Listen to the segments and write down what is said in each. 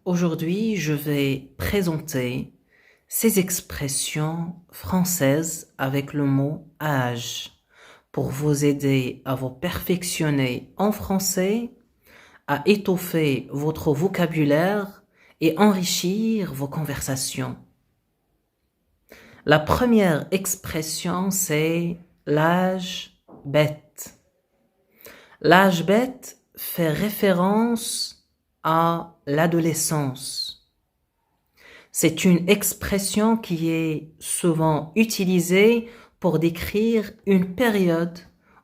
Aujourd'hui, je vais présenter ces expressions françaises avec le mot âge pour vous aider à vous perfectionner en français, à étoffer votre vocabulaire et enrichir vos conversations. La première expression, c'est l'âge bête. L'âge bête fait référence à l'adolescence. C'est une expression qui est souvent utilisée pour décrire une période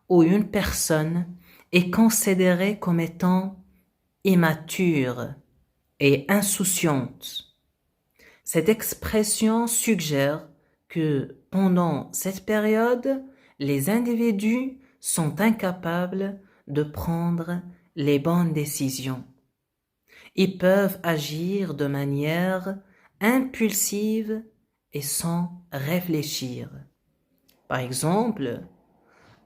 où une personne est considérée comme étant immature et insouciante. Cette expression suggère que pendant cette période, les individus sont incapables de prendre les bonnes décisions. Ils peuvent agir de manière impulsive et sans réfléchir. Par exemple,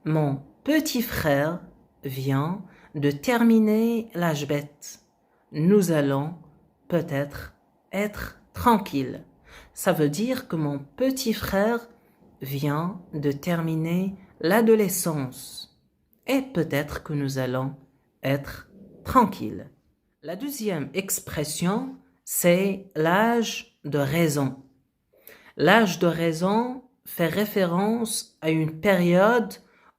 mon petit frère vient de terminer l'âge bête. Nous allons peut-être être tranquilles. Ça veut dire que mon petit frère vient de terminer l'adolescence et peut-être que nous allons être tranquilles. La deuxième expression, c'est l'âge de raison. L'âge de raison fait référence à une période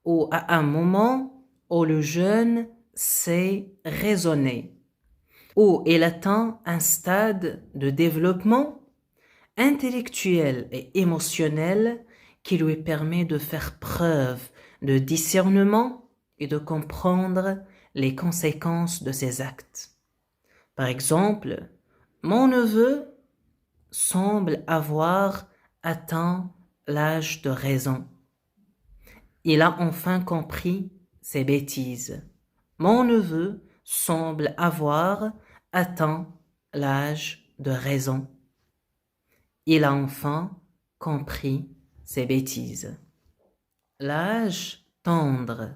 ou à un moment où le jeune sait raisonner, où il atteint un stade de développement intellectuel et émotionnel qui lui permet de faire preuve de discernement et de comprendre les conséquences de ses actes. Par exemple, mon neveu semble avoir atteint l'âge de raison. Il a enfin compris ses bêtises. Mon neveu semble avoir atteint l'âge de raison. Il a enfin compris ses bêtises. L'âge tendre.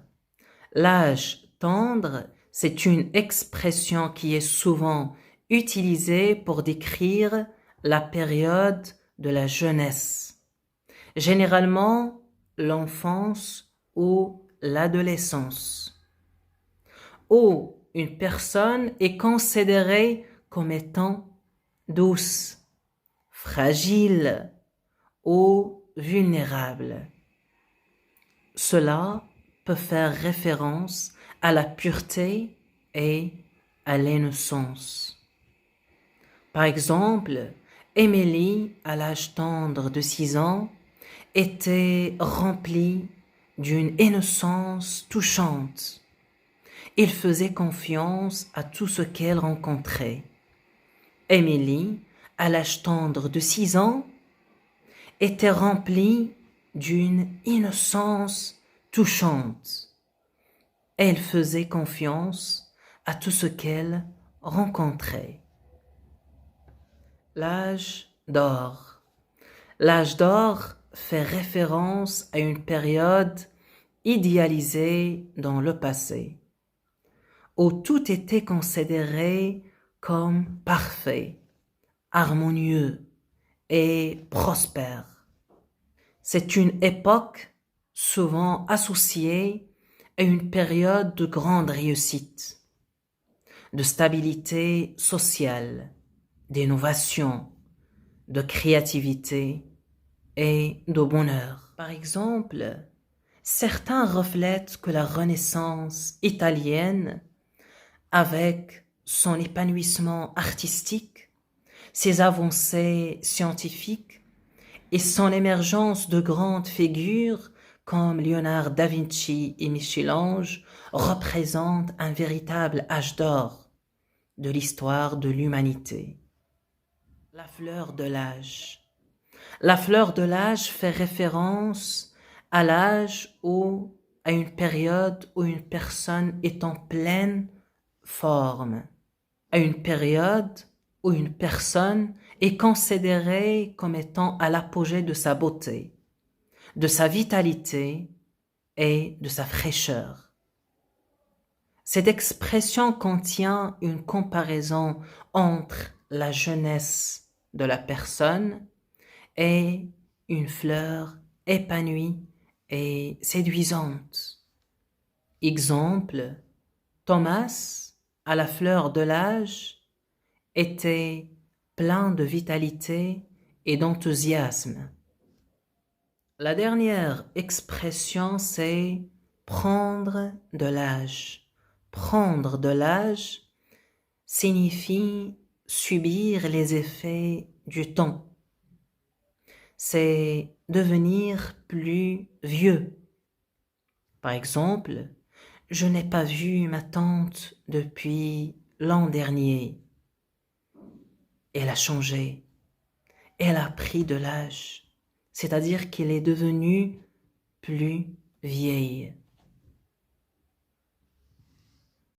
L'âge tendre, c'est une expression qui est souvent utilisée pour décrire la période de la jeunesse. Généralement, l'enfance ou l'adolescence, où une personne est considérée comme étant douce, fragile ou vulnérable. Cela peut faire référence à la pureté et à l'innocence. Par exemple, Émilie, à l'âge tendre de 6 ans, était remplie d'une innocence touchante. Il faisait confiance à tout ce qu'elle rencontrait. Émilie, à l'âge tendre de 6 ans, était remplie d'une innocence touchante. Elle faisait confiance à tout ce qu'elle rencontrait. L'âge d'or. L'âge d'or fait référence à une période idéalisée dans le passé, où tout était considéré comme parfait, harmonieux et prospère. C'est une époque souvent associée à une période de grande réussite, de stabilité sociale, d'innovation, de créativité et de bonheur. Par exemple, certains reflètent que la Renaissance italienne, avec son épanouissement artistique, ses avancées scientifiques et son émergence de grandes figures comme Léonard da Vinci et Michel-Ange, représentent un véritable âge d'or de l'histoire de l'humanité. La fleur de l'âge. La fleur de l'âge fait référence à l'âge ou à une période où une personne est en pleine forme, à une période où une personne est considérée comme étant à l'apogée de sa beauté, de sa vitalité et de sa fraîcheur. Cette expression contient une comparaison entre la jeunesse de la personne est une fleur épanouie et séduisante. Exemple, Thomas, à la fleur de l'âge, était plein de vitalité et d'enthousiasme. La dernière expression, c'est prendre de l'âge. Prendre de l'âge signifie subir les effets du temps. C'est devenir plus vieux. Par exemple, je n'ai pas vu ma tante depuis l'an dernier. Elle a changé. Elle a pris de l'âge. C'est-à-dire qu'elle est devenue plus vieille.